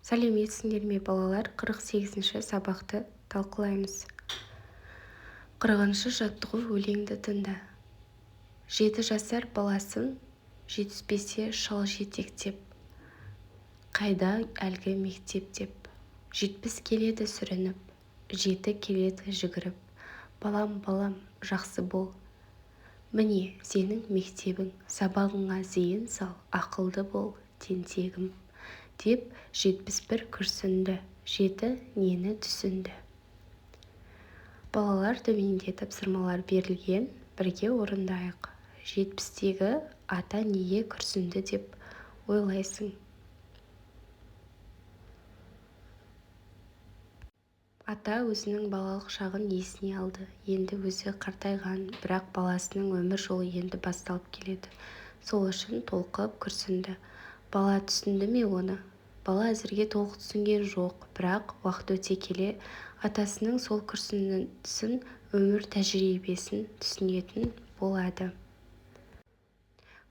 Сәлеметсіңдер ме балалар? 48-ші сабақты талқылаймыз. 40-шы жаттығу өлеңді тыңда. 7 жасар баласын жетіспесе шал жетектеп, қайда әлгі мектеп деп. 70 келеді сүрініп, 7 келеді жүгіріп. Балам, балам, жақсы бол. Міне сенің мектебің, сабағыңа зейін сал, ақылды бол, тентегім. Деп 71 күрсінді, 7 нені түсінді. Балалар, төменде тапсырмалар берілген, бірге орындайық. 70-тегі ата неге күрсінді деп ойлайсың? Ата өзінің балалық шағын есіне алды. Енді өзі қартайған, бірақ баласының өмір жолы енді басталып келеді. Сол үшін толқып күрсінді. Бала түсінді ме оны? Бала әзірге толық түсінген жоқ, бірақ уақыт өте келе атасының сол күрсінісін, өмір тәжірибесін түсінетін болады.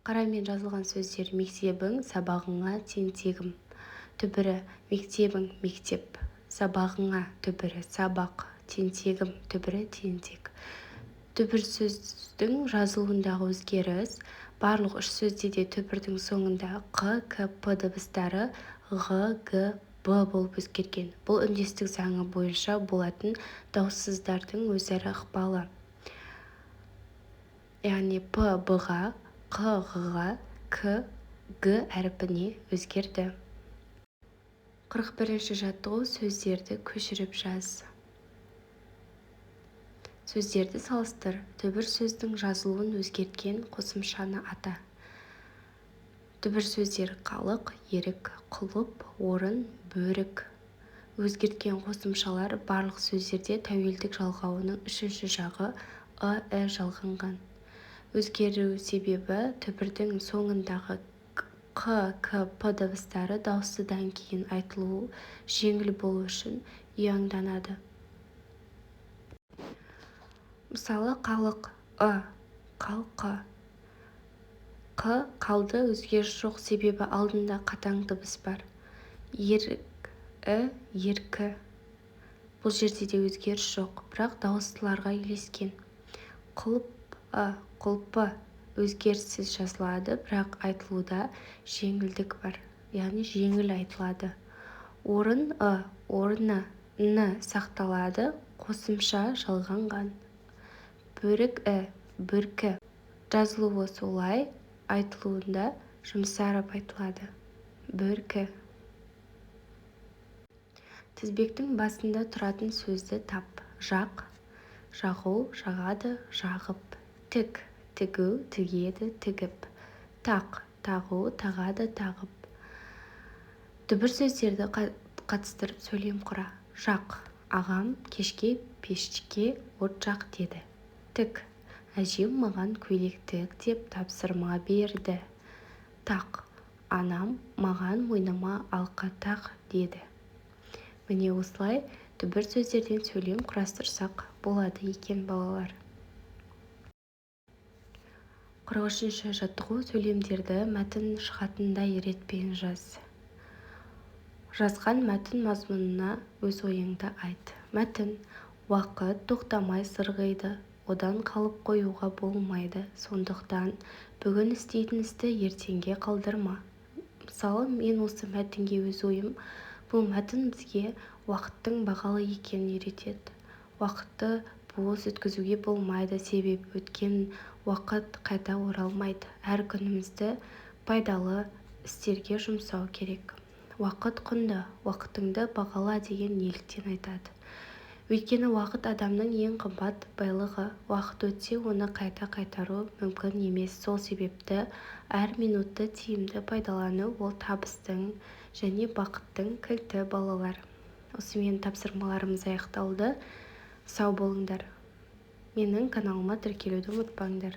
Қарамен жазылған сөздер: мектебің, сабағыңа, тентегім. Түбірі: мектебің, мектеп. Сабағыңа, түбірі: сабақ. Тентегім, түбірі: тентек. Түбір сөздің жазылуындағы өзгеріс: барлық үш сөзде де түбірдің соңында қ, к, п дыбыстары ғ, г, б болып өзгерген. Бұл үндестік заңы бойынша болатын дауыссыздардың өзара ықпалы. Яғни п б-ға, қ ғ-ға, к г әрпіне өзгерді. 41-ші жаттығу: сөздерді көшіріп жаз. Сөздерді салыстыр. Түбір сөздің жазылуын өзгерткен қосымшаны ата. Түбір сөздер: қалық, ерік, құлып, орын, бөрік. Өзгерткен қосымшалар: барлық сөздерде тәуелдік жалғауының үшінші жағы ы жалғанған. Өзгеру себебі: түбірдің соңындағы қ, к, п дыбыстары дауыстыдан кейін айтылуы жеңіл болу үшін ұяңданады. Мысалы, қалық қалқы. Қ қалды, өзгеріс жоқ, себебі алдында қатаң дыбыс бар. Ерік еркі. Бұл жерде де өзгеріс жоқ, бірақ дауыстыларға үйлескен. Құлып құлпы өзгеріссіз жазылады, бірақ айтылуда жеңілдік бар, яғни жеңіл айтылады. Орын орны н сақталады, қосымша жалғанған. Бөрік бөркі. Жазылуы солай, айтылуында жұмсарып айтылады. Бөркі. Тізбектің басында тұратын сөзді тап. Жақ, жағу, жағады, жағып. Тік, тігу, тігеді, тігіп. Тақ, тағу, тағады, тағып. Түбір сөздерді қатыстырып сөйлем құра. Жақ: ағам кешке пешке от жақ деді. Тік: әжем маған көйлек тік деп тапсырма берді. Тақ: анам маған мойныма алқа тақ деді. Міне осылай түбір сөздерден сөйлем құрастырсақ болады екен балалар. 43-ші жаттығу: сөйлемдерді мәтін шығатындай ретпен жаз. Жазған мәтін мазмұнына өз ойыңды айт. Мәтін: уақыт тоқтамай сырғиды, одан қалып қоюға болмайды, сондықтан бүгін істейтін істі ертеңге қалдырма. Мысалы, мен осы мәтінге өз ойым: бұл мәтін бізге уақыттың бағалы екенін үйретеді. Уақытты бос өткізуге болмайды, себебі өткен уақыт қайта оралмайды. Әр күнімізді пайдалы істерге жұмсау керек. Уақыт құнды, уақытыңды бағала деген неліктен айтады? Өйткені уақыт адамның ең қымбат байлығы. Уақыт өтсе, оны қайта қайтару мүмкін емес. Сол себепті әр минутты тиімді пайдалану ол табыстың және бақыттың кілті балалар. Осымен тапсырмаларымыз аяқталды. Сау болыңдар. Менің каналыма тіркелуді ұмытпаңдар.